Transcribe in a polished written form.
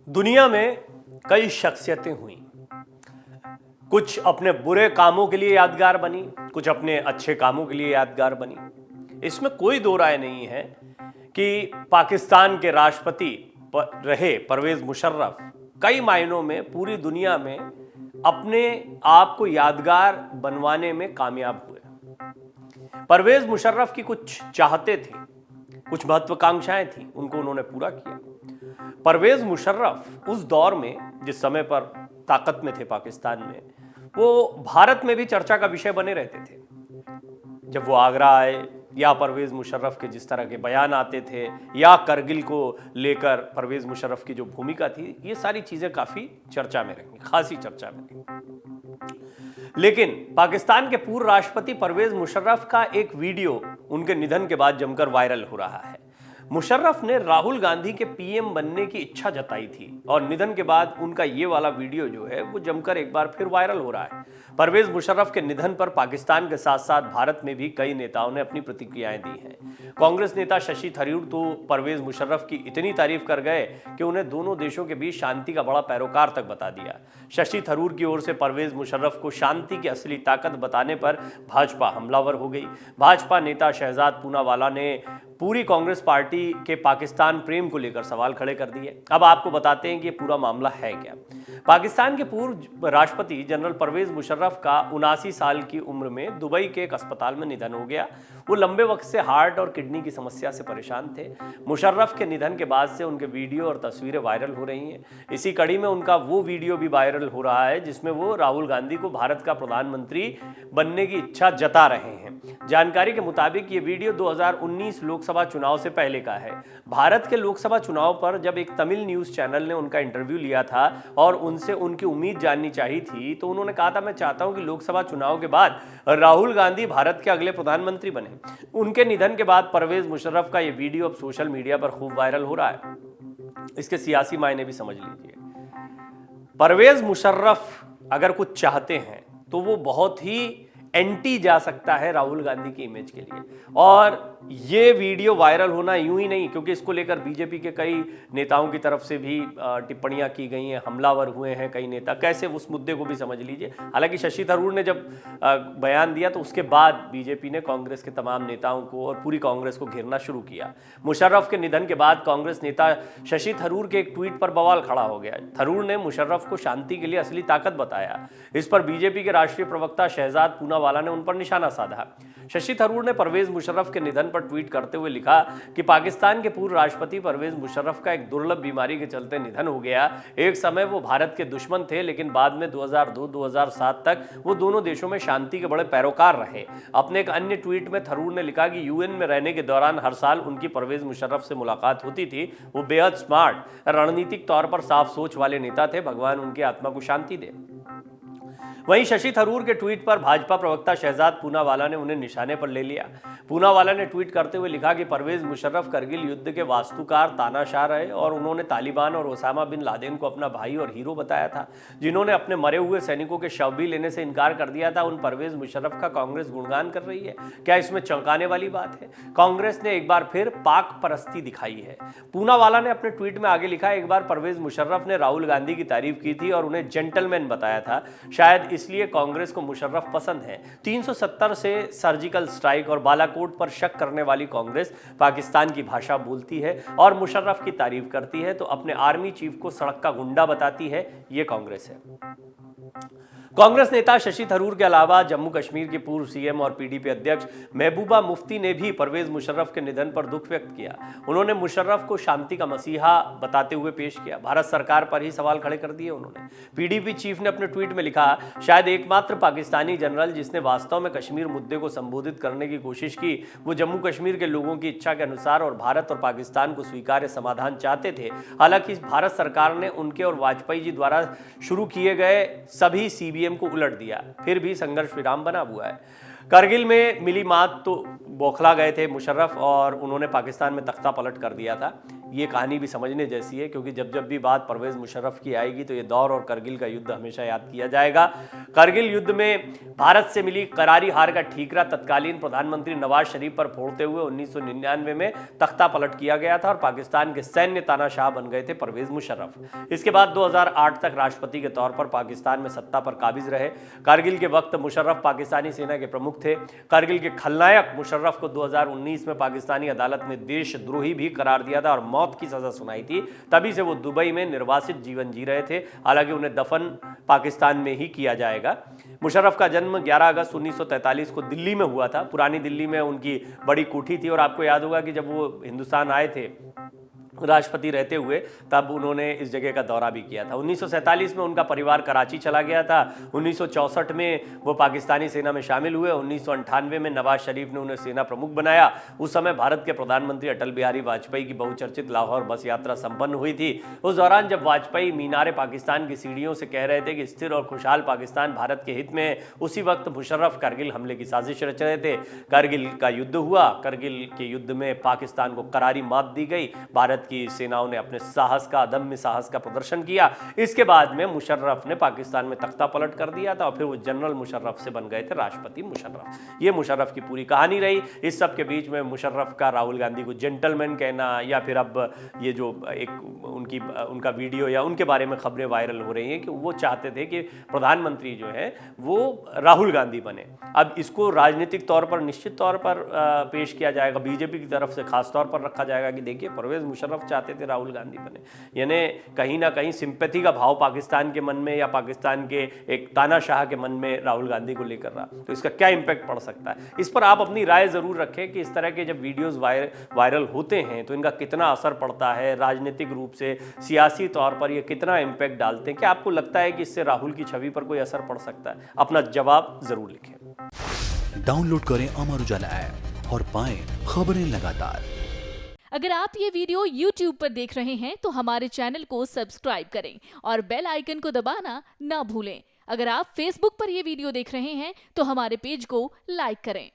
दुनिया में कई शख्सियतें हुई। कुछ अपने बुरे कामों के लिए यादगार बनी, कुछ अपने अच्छे कामों के लिए यादगार बनी। इसमें कोई दो राय नहीं है कि पाकिस्तान के राष्ट्रपति रहे परवेज मुशर्रफ कई मायनों में पूरी दुनिया में अपने आप को यादगार बनवाने में कामयाब हुए। परवेज मुशर्रफ की कुछ चाहते थी, कुछ महत्वाकांक्षाएं थी, उनको उन्होंने पूरा किया। परवेज मुशर्रफ उस दौर में जिस समय पर ताकत में थे पाकिस्तान में, वो भारत में भी चर्चा का विषय बने रहते थे। जब वो आगरा आए या परवेज मुशर्रफ के जिस तरह के बयान आते थे या करगिल को लेकर परवेज मुशर्रफ की जो भूमिका थी, ये सारी चीजें काफी चर्चा में रही, खासी चर्चा में रही। लेकिन पाकिस्तान के पूर्व राष्ट्रपति परवेज मुशर्रफ का एक वीडियो उनके निधन के बाद जमकर वायरल हो रहा है। मुशर्रफ ने राहुल गांधी के पीएम बनने की इच्छा जताई थी और निधन के बाद उनका ये वाला वीडियो जो है वो जमकर एक बार फिर वायरल हो रहा है। परवेज मुशर्रफ के निधन पर पाकिस्तान के साथ साथ भारत में भी कई नेताओं ने अपनी प्रतिक्रियाएं दी हैं। कांग्रेस नेता शशि थरूर तो परवेज मुशर्रफ की इतनी तारीफ कर गए कि उन्हें दोनों देशों के बीच शांति का बड़ा पैरोकार तक बता दिया। शशि थरूर की ओर से परवेज मुशर्रफ को शांति की असली ताकत बताने पर भाजपा हमलावर हो गई। भाजपा नेता शहजाद पूनावाला ने पूरी कांग्रेस पार्टी के पाकिस्तान प्रेम को लेकर सवाल खड़े कर दिए। अब आपको बताते हैं कि ये पूरा मामला है क्या। पाकिस्तान के पूर्व राष्ट्रपति जनरल परवेज मुशर्रफ का 79 साल की उम्र में दुबई के एक अस्पताल में निधन हो गया। वो लंबे वक्त से हार्ट और किडनी की समस्या से परेशान थे। मुशर्रफ के निधन के बाद से उनके वीडियो और तस्वीरें वायरल हो रही हैं। इसी कड़ी में उनका वो वीडियो भी वायरल हो रहा है जिसमें वो राहुल गांधी को भारत का प्रधानमंत्री बनने की इच्छा जता रहे हैं। जानकारी के मुताबिक ये वीडियो 2019 लोकसभा चुनाव से पहले का है। भारत के लोकसभा चुनाव पर जब एक तमिल न्यूज चैनल ने उनका इंटरव्यू लिया था और उनसे उनकी उम्मीद जाननी चाहिए थी, तो उन्होंने कहा था, मैं चाहता हूं कि लोकसभा चुनाव के बाद राहुल गांधी भारत के अगले प्रधानमंत्री बने। उनके निधन के बाद परवेज मुशर्रफ का यह वीडियो अब सोशल मीडिया पर खूब वायरल हो रहा है। इसके सियासी मायने भी समझ लीजिए। परवेज मुशर्रफ अगर कुछ चाहते हैं तो वो बहुत ही एंटी जा सकता है राहुल गांधी की इमेज के लिए। और ये वीडियो वायरल होना यूं ही नहीं, क्योंकि इसको लेकर बीजेपी के कई नेताओं की तरफ से भी टिप्पणियां की गई हैं, हमलावर हुए हैं कई नेता। कैसे, उस मुद्दे को भी समझ लीजिए। हालांकि शशि थरूर ने जब बयान दिया तो उसके बाद बीजेपी ने कांग्रेस के तमाम नेताओं को और पूरी कांग्रेस को घेरना शुरू किया। मुशर्रफ के निधन के बाद कांग्रेस नेता शशि थरूर के एक ट्वीट पर बवाल खड़ा हो गया। थरूर ने मुशर्रफ को शांति के लिए असली ताकत बताया। इस पर बीजेपी के राष्ट्रीय प्रवक्ता शहजाद पूनावाला ने उन पर निशाना साधा। शशि थरूर ने परवेज मुशर्रफ के निधन पर ट्वीट करते हुए लिखा कि पाकिस्तान के पूर्व राष्ट्रपति परवेज मुशर्रफ का एक दुर्लभ बीमारी के चलते निधन हो गया। एक समय वो भारत के दुश्मन थे, लेकिन बाद में 2002-2007 तक वो दोनों देशों में शांति के बड़े पैरोकार रहे। अपने एक अन्य ट्वीट में थरूर ने लिखा कि यूएन में रहने के दौरान हर साल उनकी परवेज मुशर्रफ से मुलाकात होती थी। वो बेहद स्मार्ट, रणनीतिक तौर पर साफ सोच वाले नेता थे। भगवान उनकी आत्मा को शांति दे। वहीं शशि थरूर के ट्वीट पर भाजपा प्रवक्ता शहजाद पूनावाला ने उन्हें निशाने पर ले लिया। पूनावाला ने ट्वीट करते हुए लिखा कि परवेज मुशर्रफ करगिल युद्ध के वास्तुकार तानाशाह रहे और उन्होंने तालिबान और ओसामा बिन लादेन को अपना भाई और हीरो बताया था, जिन्होंने अपने मरे हुए सैनिकों के शव भी लेने से इनकार कर दिया था। उन परवेज मुशर्रफ का कांग्रेस गुणगान कर रही है। क्या इसमें चौंकाने वाली बात है? कांग्रेस ने एक बार फिर पाक परस्ती दिखाई है। पूनावाला ने अपने ट्वीट में आगे लिखा, एक बार परवेज मुशर्रफ ने राहुल गांधी की तारीफ की थी और उन्हें जेंटलमैन बताया था। शायद इसलिए कांग्रेस को मुशर्रफ पसंद है। 370 से सर्जिकल स्ट्राइक और बालाकोट पर शक करने वाली कांग्रेस पाकिस्तान की भाषा बोलती है और मुशर्रफ की तारीफ करती है, तो अपने आर्मी चीफ को सड़क का गुंडा बताती है। ये कांग्रेस है। कांग्रेस नेता शशि थरूर के अलावा जम्मू कश्मीर के पूर्व सीएम और पीडीपी अध्यक्ष महबूबा मुफ्ती ने भी परवेज मुशर्रफ के निधन पर दुख व्यक्त किया। उन्होंने मुशर्रफ को शांति का मसीहा बताते हुए पेश किया। भारत सरकार पर ही सवाल खड़े कर दिए उन्होंने। पीडीपी चीफ ने अपने ट्वीट में लिखा, शायद एकमात्र पाकिस्तानी जनरल जिसने वास्तव में कश्मीर मुद्दे को संबोधित करने की कोशिश की, वो जम्मू कश्मीर के लोगों की इच्छा के अनुसार और भारत और पाकिस्तान को स्वीकार्य समाधान चाहते थे। हालांकि भारत सरकार ने उनके और वाजपेयी जी द्वारा शुरू किए गए सभी सीबीएम को उलट दिया। फिर भी संघर्ष विराम बना हुआ है। करगिल में मिली मात तो बौखला गए थे मुशर्रफ और उन्होंने पाकिस्तान में तख्ता पलट कर दिया था। ये कहानी भी समझने जैसी है, क्योंकि जब जब भी बात परवेज मुशर्रफ की आएगी तो ये दौर और करगिल का युद्ध हमेशा याद किया जाएगा। करगिल युद्ध में भारत से मिली करारी हार का ठीकरा तत्कालीन प्रधानमंत्री नवाज शरीफ पर फोड़ते हुए 1999 में तख्ता पलट किया गया था और पाकिस्तान के सैन्य तानाशाह बन गए थे परवेज मुशर्रफ। इसके बाद 2008 तक राष्ट्रपति के तौर पर पाकिस्तान में सत्ता पर काबिज रहे। कारगिल के वक्त मुशर्रफ पाकिस्तानी सेना के प्रमुख थे। कारगिल के खलनायक मुशर्रफ को 2019 में पाकिस्तानी अदालत ने देशद्रोही भी करार दिया था और मौत की सजा सुनाई थी। तभी से वो दुबई में निर्वासित जीवन जी रहे थे। हालांकि उन्हें दफन पाकिस्तान में ही किया जाएगा। मुशर्रफ का जन्म 11 अगस्त 1943 को दिल्ली में हुआ था। पुरानी दिल्ली में उनकी बड़ी कोठी थी और आपको याद होगा कि जब वो हिंदुस्तान आए थे राष्ट्रपति रहते हुए, तब उन्होंने इस जगह का दौरा भी किया था। 1947 में उनका परिवार कराची चला गया था। 1964 में वो पाकिस्तानी सेना में शामिल हुए। 1998 में नवाज शरीफ ने उन्हें सेना प्रमुख बनाया। उस समय भारत के प्रधानमंत्री अटल बिहारी वाजपेयी की बहुचर्चित लाहौर बस यात्रा संपन्न हुई थी। उस दौरान जब वाजपेयी मीनारे पाकिस्तान की सीढ़ियों से कह रहे थे कि स्थिर और खुशहाल पाकिस्तान भारत के हित में है, उसी वक्त मुशर्रफ करगिल हमले की साजिश रच रहे थे। करगिल का युद्ध हुआ। करगिल के युद्ध में पाकिस्तान को करारी मात दी गई। भारत की सेनाओं ने अपने साहस का, अदम्य साहस का प्रदर्शन किया। इसके बाद में मुशर्रफ ने पाकिस्तान में तख्ता पलट कर दिया था और फिर वो जनरल मुशर्रफ से बन गए थे राष्ट्रपति मुशर्रफ। ये मुशर्रफ की पूरी कहानी रही। इस सब के बीच में मुशर्रफ का राहुल गांधी को जेंटलमैन कहना, या फिर अब ये जो एक उनका वीडियो या उनके बारे में खबरें वायरल हो रही हैं कि वो चाहते थे कि प्रधानमंत्री जो है वो राहुल गांधी बने। अब इसको राजनीतिक तौर पर निश्चित तौर पर पेश किया जाएगा, बीजेपी की तरफ से खास तौर पर रखा जाएगा कि देखिए परवेज मुशर्रफ चाहते थे राहुल गांधी बने। यानी कहीं ना कहीं सिंपैथी का भाव पाकिस्तान के मन में या पाकिस्तान के एक तानाशाह के मन में राहुल गांधी को लेकर रहा, तो इसका क्या इंपैक्ट पड़ सकता है, इस पर आप अपनी राय जरूर रखें कि इस तरह के जब वीडियोस वायरल होते हैं तो इनका कितना असर पड़ता है राजनीतिक रूप से, सियासी तौर पर ये कितना इंपैक्ट डालते हैं। क्या आपको लगता है कि इससे राहुल की छवि पर कोई असर पड़ सकता है? अपना जवाब जरूर लिखें। डाउनलोड करें अमर उजाला ऐप और पाएं खबरें लगातार। अगर आप ये वीडियो YouTube पर देख रहे हैं तो हमारे चैनल को सब्सक्राइब करें और बेल आइकन को दबाना ना भूलें। अगर आप Facebook पर ये वीडियो देख रहे हैं तो हमारे पेज को लाइक करें।